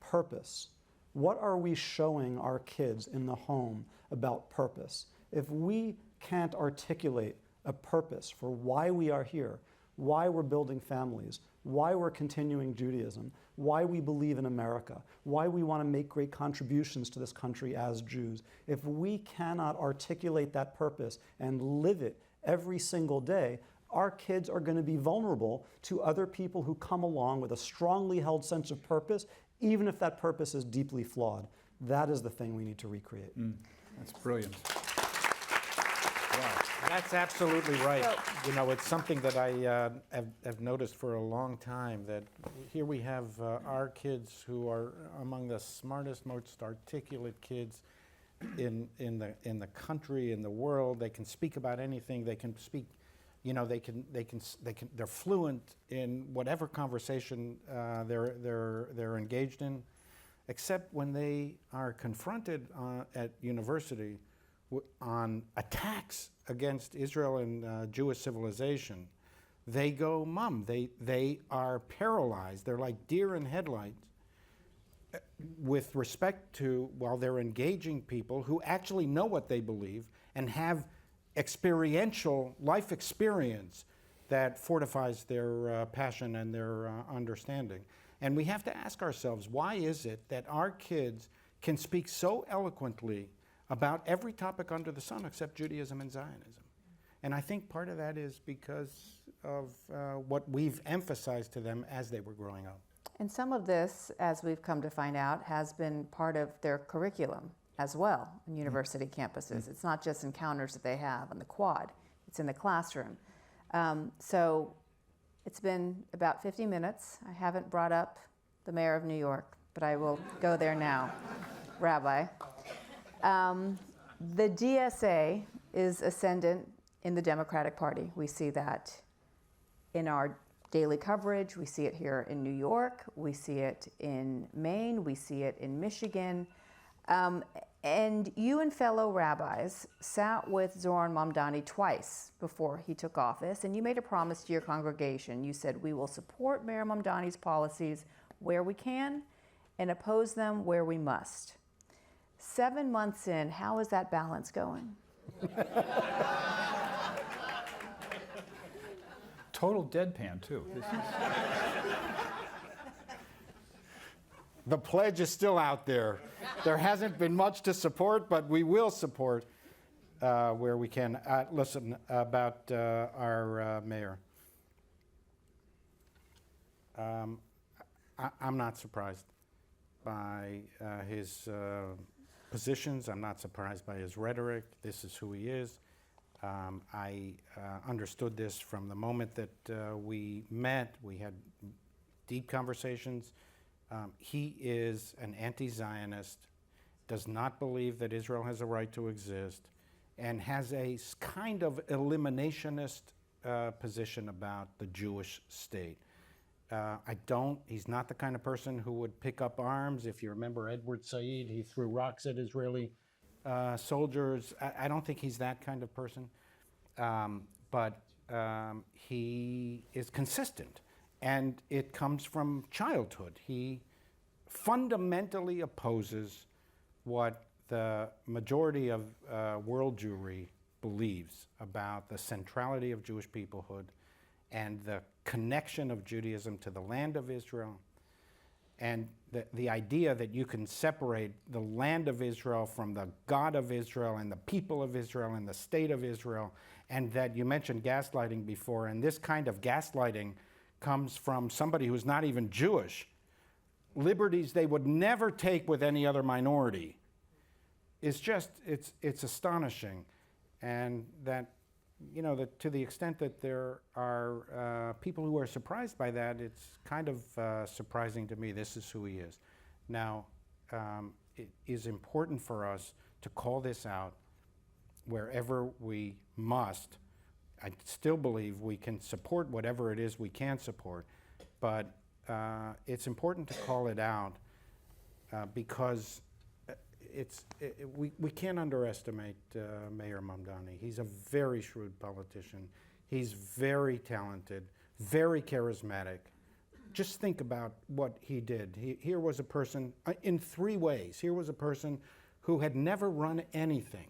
Purpose. What are we showing our kids in the home about purpose? If we can't articulate a purpose for why we are here, why we're building families, why we're continuing Judaism, why we believe in America, why we want to make great contributions to this country as Jews, if we cannot articulate that purpose and live it every single day, our kids are going to be vulnerable to other people who come along with a strongly held sense of purpose, even if that purpose is deeply flawed. That is the thing we need to recreate. That's brilliant. Wow, that's absolutely right. It's something that I have noticed for a long time, that here we have our kids who are among the smartest, most articulate kids in the country, in the world. They can speak about anything. They can speak, they're fluent in whatever conversation they're engaged in, except when they are confronted at university on attacks against Israel and Jewish civilization. They go mum. They are paralyzed. They're like deer in headlights with respect to, while they're engaging people who actually know what they believe and have experiential life experience that fortifies their passion and their understanding. And we have to ask ourselves, why is it that our kids can speak so eloquently about every topic under the sun except Judaism and Zionism? And I think part of that is because of what we've emphasized to them as they were growing up. And some of this, as we've come to find out, has been part of their curriculum as well on university campuses. It's not just encounters that they have on the quad, it's in the classroom. So it's been about 50 minutes. I haven't brought up the mayor of New York, but I will go there now. Rabbi. The DSA is ascendant in the Democratic Party. We see that in our daily coverage. We see it here in New York. We see it in Maine. We see it in Michigan. And you and fellow rabbis sat with Zoran Mamdani twice before he took office, and you made a promise to your congregation. You said, we will support Mayor Mamdani's policies where we can and oppose them where we must. 7 months in, how is that balance going? Total deadpan, too. The pledge is still out there. There hasn't been much to support, but we will support where we can. Listen, about our mayor. I'm not surprised by his positions. I'm not surprised by his rhetoric. This is who he is. I understood this from the moment that we met. We had deep conversations. He is an anti-Zionist, does not believe that Israel has a right to exist, and has a kind of eliminationist position about the Jewish state. He's not the kind of person who would pick up arms. If you remember Edward Said, he threw rocks at Israeli soldiers. I don't think he's that kind of person. But he is consistent, and it comes from childhood. He fundamentally opposes what the majority of world Jewry believes about the centrality of Jewish peoplehood and the connection of Judaism to the land of Israel, and the idea that you can separate the land of Israel from the God of Israel and the people of Israel and the state of Israel, and that you mentioned gaslighting before, and this kind of gaslighting comes from somebody who's not even Jewish. Liberties they would never take with any other minority. It's astonishing, and that, you know, that to the extent that there are people who are surprised by that, it's kind of surprising to me. This is who he is. Now, it is important for us to call this out wherever we must. I still believe we can support whatever it is we can support, but it's important to call it out because we can't underestimate Mayor Mamdani. He's a very shrewd politician. He's very talented, very charismatic. Just think about what he did. Here was a person, in 3 ways. Here was a person who had never run anything.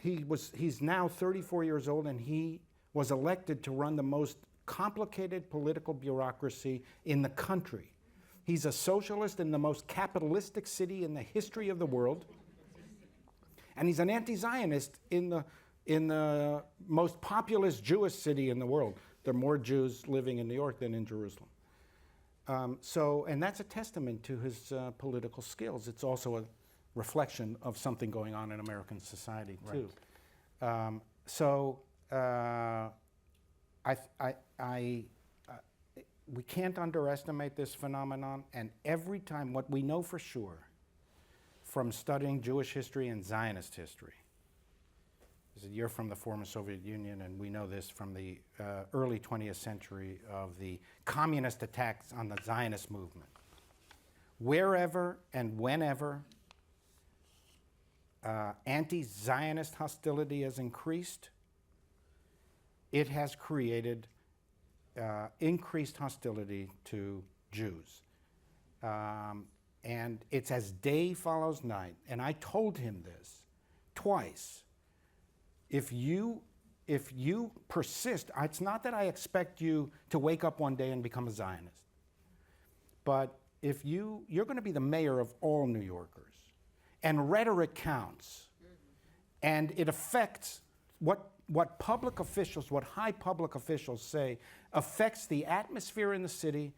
He's now 34 years old, and he was elected to run the most complicated political bureaucracy in the country. He's a socialist in the most capitalistic city in the history of the world. And he's an anti-Zionist in the most populous Jewish city in the world. There are more Jews living in New York than in Jerusalem. And that's a testament to his political skills. It's also a reflection of something going on in American society, too. Right. We can't underestimate this phenomenon, and every time, what we know for sure from studying Jewish history and Zionist history is that you're from the former Soviet Union, and we know this from the early 20th century of the communist attacks on the Zionist movement. Wherever and whenever anti-Zionist hostility has increased, it has created increased hostility to Jews. And it's as day follows night. And I told him this twice. If you persist, it's not that I expect you to wake up one day and become a Zionist. But if you're going to be the mayor of all New Yorkers, and rhetoric counts, and it affects what public officials, what high public officials say, affects the atmosphere in the city,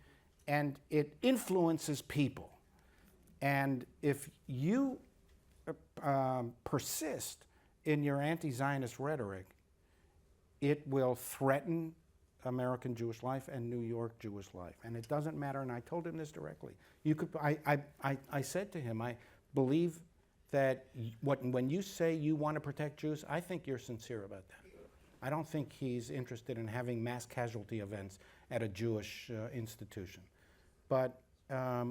and it influences people. And if you persist in your anti-Zionist rhetoric, it will threaten American Jewish life and New York Jewish life. And it doesn't matter, and I told him this directly. I said to him, I believe that when you say you want to protect Jews, I think you're sincere about that. I don't think he's interested in having mass casualty events at a Jewish institution. But I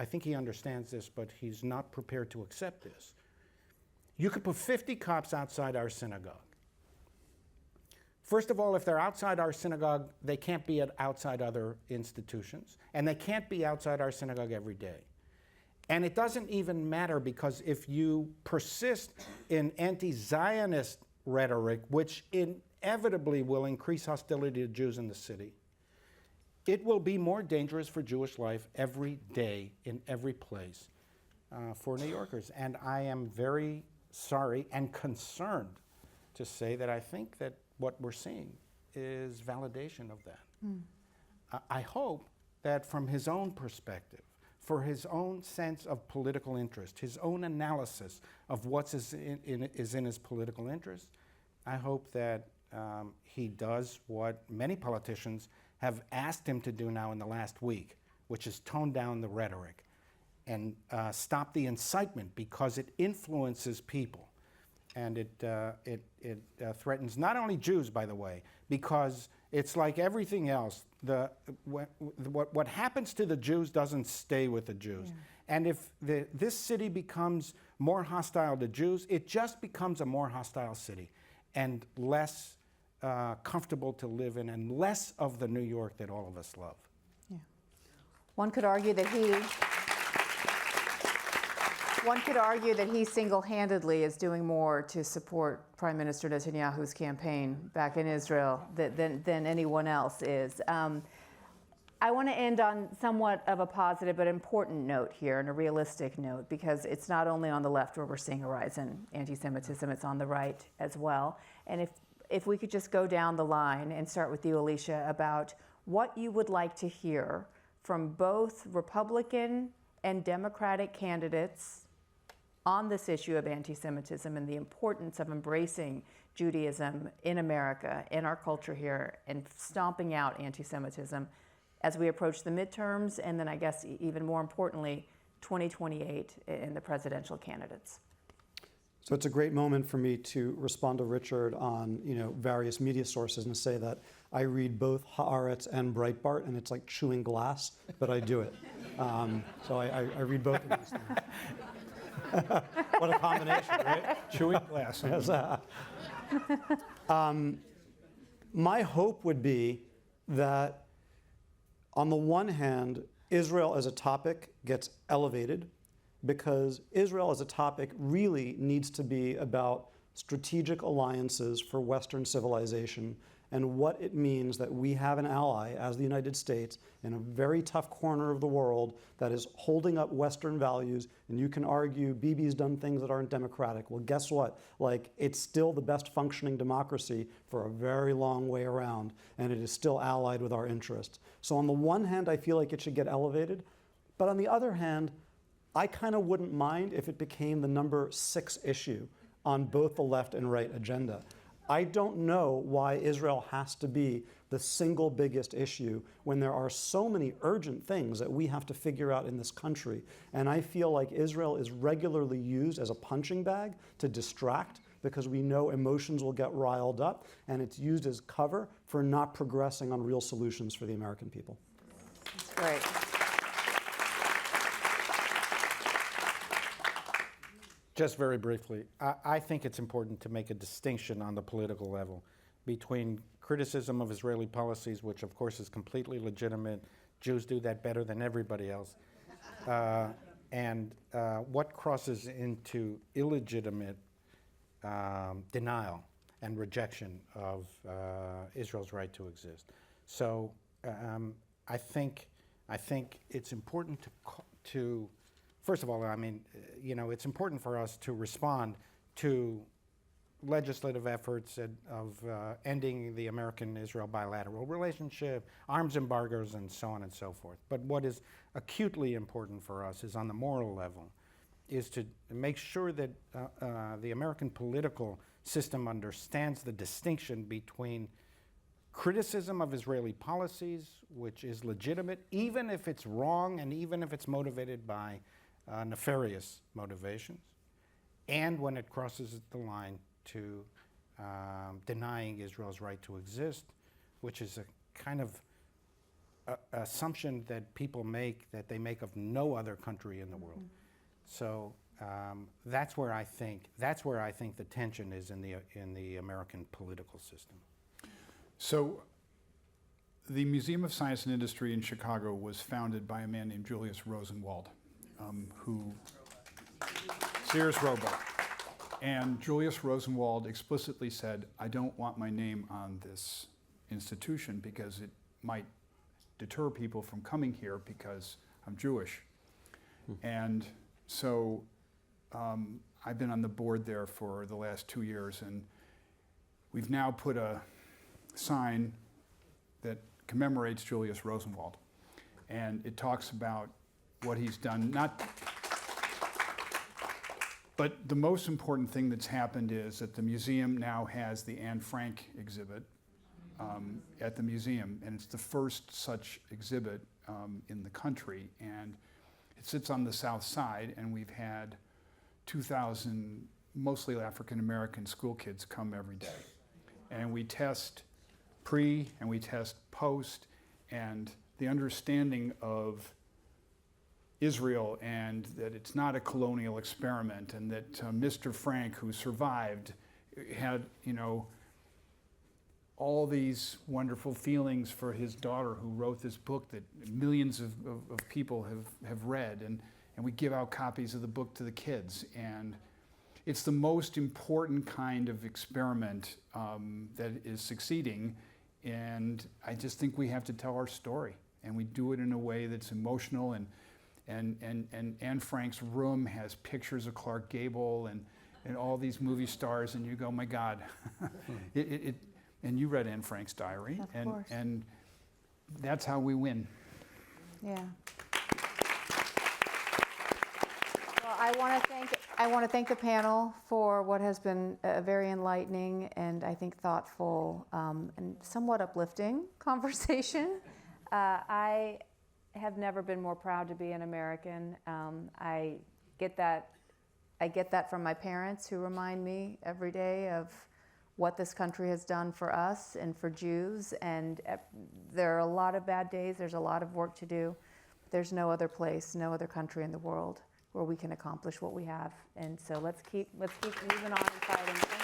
think he understands this, but he's not prepared to accept this. You could put 50 cops outside our synagogue. First of all, if they're outside our synagogue, they can't be outside other institutions, and they can't be outside our synagogue every day. And it doesn't even matter, because if you persist in anti-Zionist rhetoric, which inevitably will increase hostility to Jews in the city, it will be more dangerous for Jewish life every day in every place for New Yorkers. And I am very sorry and concerned to say that I think that what we're seeing is validation of that. I hope that from his own perspective, for his own sense of political interest, his own analysis of what is in his political interest, I hope that he does what many politicians have asked him to do now in the last week, which is tone down the rhetoric and stop the incitement, because it influences people. And it threatens not only Jews, by the way, because it's like everything else. What happens to the Jews doesn't stay with the Jews. Yeah. And if this city becomes more hostile to Jews, it just becomes a more hostile city and less comfortable to live in, and less of the New York that all of us love. Yeah. One could argue that he single-handedly is doing more to support Prime Minister Netanyahu's campaign back in Israel than anyone else is. I want to end on somewhat of a positive but important note here, and a realistic note, because it's not only on the left where we're seeing a rise in anti-Semitism, it's on the right as well. And if we could just go down the line and start with you, Elisha, about what you would like to hear from both Republican and Democratic candidates on this issue of anti-Semitism and the importance of embracing Judaism in America, in our culture here, and stomping out anti-Semitism as we approach the midterms, and then I guess even more importantly, 2028 in the presidential candidates. So it's a great moment for me to respond to Richard on various media sources and say that I read both Haaretz and Breitbart, and it's like chewing glass, but I do it. So I read both of these things. What a combination, right? Chewing glass. Yes, my hope would be that, on the one hand, Israel as a topic gets elevated, because Israel as a topic really needs to be about strategic alliances for Western civilization and what it means that we have an ally as the United States in a very tough corner of the world that is holding up Western values. And you can argue Bibi's done things that aren't democratic. Well, guess what? It's still the best functioning democracy for a very long way around, and it is still allied with our interests. So on the one hand, I feel like it should get elevated. But on the other hand, I kind of wouldn't mind if it became the number 6 issue on both the left and right agenda. I don't know why Israel has to be the single biggest issue when there are so many urgent things that we have to figure out in this country. And I feel like Israel is regularly used as a punching bag to distract, because we know emotions will get riled up, and it's used as cover for not progressing on real solutions for the American people. That's great. Just very briefly, I think it's important to make a distinction on the political level between criticism of Israeli policies, which of course is completely legitimate. Jews do that better than everybody else. And what crosses into illegitimate denial and rejection of Israel's right to exist. So I think it's important to first of all, it's important for us to respond to legislative efforts of ending the American-Israel bilateral relationship, arms embargoes, and so on and so forth. But what is acutely important for us is on the moral level, is to make sure that the American political system understands the distinction between criticism of Israeli policies, which is legitimate, even if it's wrong and even if it's motivated by nefarious motivations, and when it crosses the line to denying Israel's right to exist, which is a kind of assumption that people make, that they make of no other country in the world. So that's where I think the tension is in the American political system. So the Museum of Science and Industry in Chicago was founded by a man named Julius Rosenwald, Sears Roebuck. And Julius Rosenwald explicitly said, I don't want my name on this institution because it might deter people from coming here because I'm Jewish. And so I've been on the board there for the last 2 years, and we've now put a sign that commemorates Julius Rosenwald. And it talks about what he's done. But the most important thing that's happened is that the museum now has the Anne Frank exhibit at the museum, and it's the first such exhibit in the country. And it sits on the south side, and we've had 2,000 mostly African American school kids come every day. And we test pre and we test post, and the understanding of Israel, and that it's not a colonial experiment, and that Mr. Frank, who survived, had, all these wonderful feelings for his daughter, who wrote this book that millions of people have read, and we give out copies of the book to the kids. And it's the most important kind of experiment that is succeeding, and I just think we have to tell our story, and we do it in a way that's emotional. And Anne Frank's room has pictures of Clark Gable and all these movie stars, and you go, my God. And you read Anne Frank's diary, Of course. and that's how we win. Yeah. Well, I want to thank the panel for what has been a very enlightening and I think thoughtful and somewhat uplifting conversation. I have never been more proud to be an American. I get that from my parents, who remind me every day of what this country has done for us and for Jews. And there are a lot of bad days. There's a lot of work to do. There's no other place, no other country in the world where we can accomplish what we have. And so let's keep moving on and fighting.